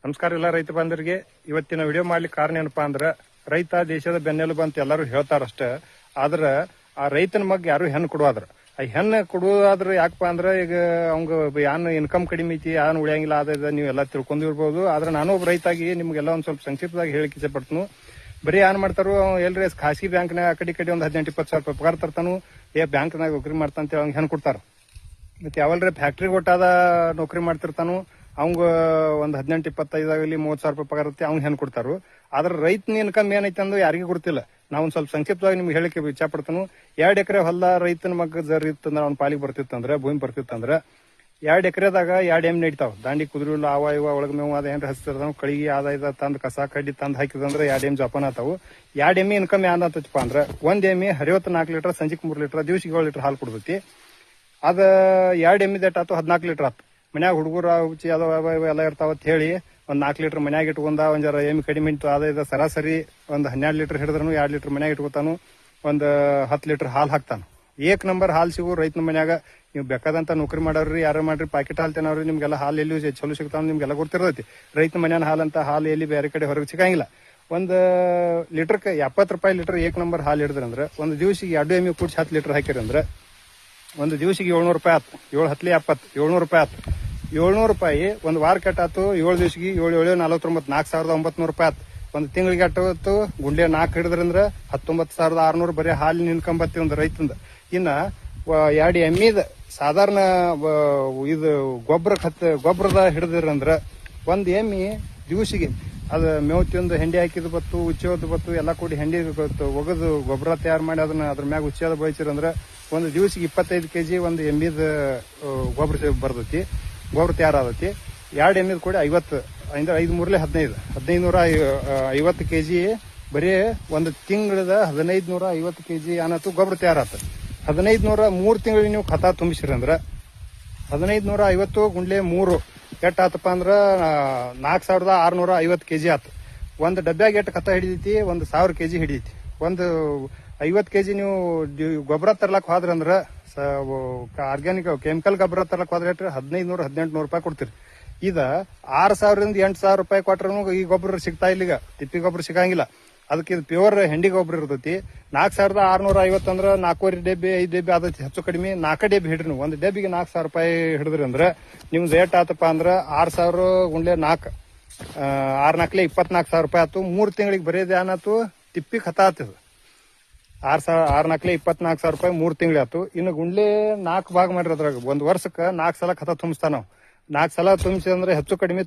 ನಮಸ್ಕಾರ ಎಲ್ಲ ರೈತ ಬಾಂಧವರಿಗೆ. ಇವತ್ತಿನ ವಿಡಿಯೋ ಮಾಡ್ಲಿಕ್ಕೆ ಕಾರಣ ಏನಪ್ಪಾ ಅಂದ್ರ, ರೈತ ದೇಶದ ಬೆನ್ನೆಲುಬು ಅಂತ ಎಲ್ಲರೂ ಹೇಳ್ತಾರಷ್ಟ, ಆದ್ರ ಆ ರೈತನ ಮಗ್ ಯಾರು ಹೆಣ್ಣು ಕೊಡುವಾದ್ರ ಆ ಹೆಣ್ಣು ಕೊಡುವಾದ್ರ ಯಾಕಪ್ಪ ಅಂದ್ರ, ಈಗ ಅವಂಗ ಯಾನ್ ಇನ್ಕಮ್ ಕಡಿಮೆ ಐತಿ, ಯಾನ್ ಉಳಿಯಂಗಿಲ್ಲ, ಅದ ನೀವೆಲ್ಲ ತಿಳ್ಕೊಂಡಿರ್ಬೋದು. ಆದ್ರೆ ನಾನು ಒಬ್ಬ ರೈತಾಗಿ ನಿಮ್ಗೆಲ್ಲ ಒಂದ್ ಸ್ವಲ್ಪ ಸಂಕ್ಷಿಪ್ತವಾಗಿ ಹೇಳಿಕ್ಕೆ ಇಚ್ಛೆ ಪಡ್ತನು. ಬರೀ ಏನ್ ಮಾಡ್ತಾರೋ, ಎಲ್ರಿ ಖಾಸಗಿ ಬ್ಯಾಂಕ್ನಾಗ ಆ ಕಡೆ ಒಂದು 18-20 ಸಾವಿರ ರೂಪಾಯಿ ಪಗಾರ ತರ್ತಾನು, ಬ್ಯಾಂಕ್ನಾಗ ನೌಕರಿ ಮಾಡ್ತಾನಂತ ಅವ್ನಿಗೆ ಹೆಣ್ಣು ಕೊಡ್ತಾರ. ಮತ್ತೆ ಯಾವಲ್ರಿ ಫ್ಯಾಕ್ಟ್ರಿ ಒಟ್ಟಾದ ನೌಕರಿ ಮಾಡ್ತಿರ್ತಾನು, ಅವಂಗ ಒಂದ್ 18-25 ಆಗಲಿ 30 ಸಾವಿರ ರೂಪಾಯಿ ಪಗಾರ ಇರುತ್ತೆ, ಅವ್ನ್ ಹೆಣ್ ಕೊಡ್ತಾರು. ಆದ್ರೆ ರೈತನ ಇನ್ಕಮ್ ಏನೈತೆ ಅಂದು ಯಾರಿಗೂ ಗೊತ್ತಿಲ್ಲ. ನಾವು ಒಂದ್ ಸ್ವಲ್ಪ ಸಂಕ್ಷಿಪ್ತವಾಗಿ ನಿಮ್ಗೆ ಹೇಳಿಕೆ ಇಚ್ಛೆ ಪಡ್ತಾನು. 2 ಎಕರೆ ಹೊಲ ರೈತನ ಮಗ ಜರ್ ಇತ್ತಂದ್ರ, ಅವ್ನ ಪಾಲಿಗೆ ಬರ್ತಿತ್ತಂದ್ರ, ಭೂಮಿ ಬರ್ತಿತ್ತಂದ್ರ 2 ಎಕರೆದಾಗ 2 ಎಮ್ಮೆ ನಡಿತಾವ. ದಾಂಡಿ ಕುದುರೆಲ್ಲ ಅವ ಇವ ಒಳಗ ಮೇವು ಅದ ಏನ್ರ ಹಚ್ತಿರ್ತಾವ, ಕಳಿಗೆ ಆದಾಯ ತಂದ್ ಕಸ ಕಡ್ಡಿ ತಂದ್ ಹಾಕಿದಂದ್ರ 2 ಎಮ್ಮೆ ಜಪಾನ ಆತಾವು. 2 ಎಮ್ಮೆ ಇನ್ಕಮ್ ಏನಂತಪ್ಪ ಅಂದ್ರ, 1 ಎಮ್ಮೆ 4 ಲೀಟರ್, ಸಂಜಿಕ್ 3 ಲೀಟರ್, ದಿವಸಿಗೆ 7 ಲೀಟರ್ ಹಾಲು ಕೊಡ್ತೈತಿ. ಅದ 2 ಎಮ್ಮೆ ದಟ್ ಆತು 14 ಲೀಟರ್ ಆತು. ಮನ್ಯಾಗ ಹುಡುಗರ ಹುಚ್ಚಿ ಅದಾವ ಎಲ್ಲ ಇರ್ತಾವತ್ ಹೇಳಿ ಒಂದ್ 4 ಲೀಟರ್ ಮನ್ಯಾಗ ಇಟ್ಕೊಂಡ, ಒಂದ್ ಜರ ಎಮ್ಮೆ ಕಡಿಮೆ ಇತ್ತು, ಅದ ಸರಾಸರಿ ಒಂದ್ 12 ಲೀಟರ್ ಹಿಡಿದ್ರೂ 2 ಲೀಟರ್ ಮನ್ಯಾಗ ಇಟ್ಕೊತಾನು, ಒಂದ್ 10 ಲೀಟರ್ ಹಾಲು ಹಾಕ್ತಾನು. ಏಕ್ ನಂಬರ್ ಹಾಲು ಸಿಗು ರೈತನ ಮನ್ಯಾಗ. ನೀವು ಬೇಕಾದಂತ ನೌಕರಿ ಮಾಡೋರ್ರಿ, ಯಾರು ಮಾಡ್ರಿ, ಪಾಕೆಟ್ ಹಾಲು ತಿನ್ನೋರಿ, ನಿಮ್ಗೆಲ್ಲ ಹಾಲು ಎಲ್ಲಿ ಚಲೋ ಸಿಗ್ತಾವ ನಿಮ್ಗೆಲ್ಲ ಗೊತ್ತಿರ್ತೈತಿ. ರೈತನ ಮನ್ಯಾನ ಹಾಲಂತ ಹಾಲು ಎಲ್ಲಿ ಬೇರೆ ಕಡೆ ಹೊರಗೆ ಸಿಗಂಗಿಲ್ಲ. ಒಂದ್ ಲೀಟರ್ಗೆ 70 ರೂಪಾಯಿ ಲೀಟರ್ ಏಕ್ ನಂಬರ್ ಹಾಲು ಹಿಡಿದ್ರಂದ್ರ, ಒಂದು ದಿವಸಿಗೆ 2 ಎಮ್ಮೆ ಕೂಡಿಸಿ 10 ಲೀಟರ್ ಹಾಕಿರಂದ್ರ ಒಂದು ದಿವಸಿಗೆ 700 ರೂಪಾಯಿ ಆತು. 7 ರೂಪಾಯಿ ಆತು. 700 ರೂಪಾಯಿ ಒಂದ್ ವಾರ ಕೆಟ್ಟಾತು. 7 ದಿವಸಿಗೆ 7 7 49 4,900 ರೂಪಾಯಿ ಆತು. ಒಂದ್ ತಿಂಗಳಿಗೆ ಅಟ್ಟು ಗುಂಡೆ 4 ಹಿಡಿದ್ರಂದ್ರ 19,600 ಬರೀ ಹಾಲಿನ ಇನ್ಕಮ್ ಬತ್ತಿ ಒಂದು ರೈತಂದ. ಇನ್ನ 2 ಎಮ್ಮಿದ ಸಾಧಾರಣ ಇದು ಗೊಬ್ಬರದ ಹಿಡಿದ್ರಂದ್ರ, ಒಂದ್ ಎಮ್ಮಿ ದಿವಸಿಗೆ ಅದ ಮೇವು ತಿಂದು ಹೆಂಡಿ ಹಾಕಿದ್ ಬತ್ತು, ಉಚ್ಚೋದು ಬತ್ತು, ಎಲ್ಲಾ ಕೂಡಿ ಹೆಂಡಿ ಒಗದು ಗೊಬ್ಬರ ತಯಾರು ಮಾಡಿ ಅದನ್ನ ಅದ್ರ ಮ್ಯಾಗ ಉಚ್ಚೋದ ಬಯಸಿರಂದ್ರ ಒಂದು ದಿವಸಿಗೆ 25 kg ಒಂದು ಎಮ್ಮಿದ ಗೊಬ್ಬರ ಬರ್ತೈತಿ, ಗೊಬ್ಬರ ತಯಾರಾದತಿ. 2 ಎಮ್ಮಿದ ಕೂಡ 50 ಅಂದ್ರೆ 5 3 1550 kg ಬರೀ ಒಂದು ತಿಂಗಳದ 1550 kg ಅನ್ನತ್ತು ಗೊಬ್ಬರ ತಯಾರಾತ. 1500 3 ತಿಂಗಳಿಗೆ ನೀವು ಖತ ತುಂಬಿಸಿರಂದ್ರ 1550 ಗುಂಡ್ಲೆ 3 ಎಟ್ ಆತಪ್ಪ ಅಂದ್ರ 4650 kg ಆತು. ಒಂದು ಡಬ್ಬ್ಯಾಗ ಎಟ್ ಖತ ಹಿಡಿದೈತಿ, 1000 kg ಹಿಡಿದೈತಿ. ಒಂದು 50 kg ನೀವು ಗೊಬ್ಬರ ತರ್ಲಕ್ ಹೋದ್ರಂದ್ರ, ಆರ್ಗ್ಯಾನಿಕ್ ಕೆಮಿಕಲ್ ಗೊಬ್ಬರ ತರ್ಲಕ್ ಹೋದ್ರೆ 1500-1800 ರೂಪಾಯಿ ಕೊಡ್ತೀರಿ. ಇದ 6000ರಿಂದ 8000 ರೂಪಾಯಿ ಕೊಟ್ರೂ ಈ ಗೊಬ್ಬರ ಸಿಗ್ತಾ ಇಲ್ಲ. ಈಗ ತಿಪ್ಪಿ ಗೊಬ್ಬರ ಸಿಗಂಗಿಲ್ಲ. ಅದಕ್ಕೆ ಇದು ಪ್ಯೂರ್ ಹೆಂಡಿ ಗೊಬ್ಬರ ಇರ್ತೈತಿ. 4650 ಅಂದ್ರ 4 ಡಬ್ಬಿ 5 ಡಬ್ಬಿ ಆದೈತಿ. ಹೆಚ್ಚು ಕಡಿಮೆ 4 ಡಬ್ಬಿ ಹಿಡ್ರಿ. ಒಂದು ಡಬ್ಬಿಗೆ 4000 ರೂಪಾಯಿ ಹಿಡಿದ್ರಿ ಅಂದ್ರ ನಿಮ್ದು ಏಟ್ ಆತಪ್ಪ ಅಂದ್ರ 6000 ಗುಂಡ್ಲೆ 4 6 24,000 ರೂಪಾಯಿ ಆತು. 3 ತಿಂಗಳಿಗೆ ಬರೀದ್ ಏನಾತು, ತಿಪ್ಪಿ ಖತ ಆತದ. 6 24,000 ರೂಪಾಯಿ 3 ತಿಂಗಳ ಆತು. ಇನ್ನು ಗುಂಡ್ಲೆ 4 ಭಾಗ ಮಾಡ್ರಿ. ಅದ್ರಾಗ ಒಂದ್ ವರ್ಷಕ್ಕ 4 ಸಲ ಖತ ತುಂಬಿಸ್ತಾನ ನಾವು. 4 ಸಲ ತುಂಬಿಸಿ ಅಂದ್ರೆ ಹೆಚ್ಚು ಕಡಿಮೆ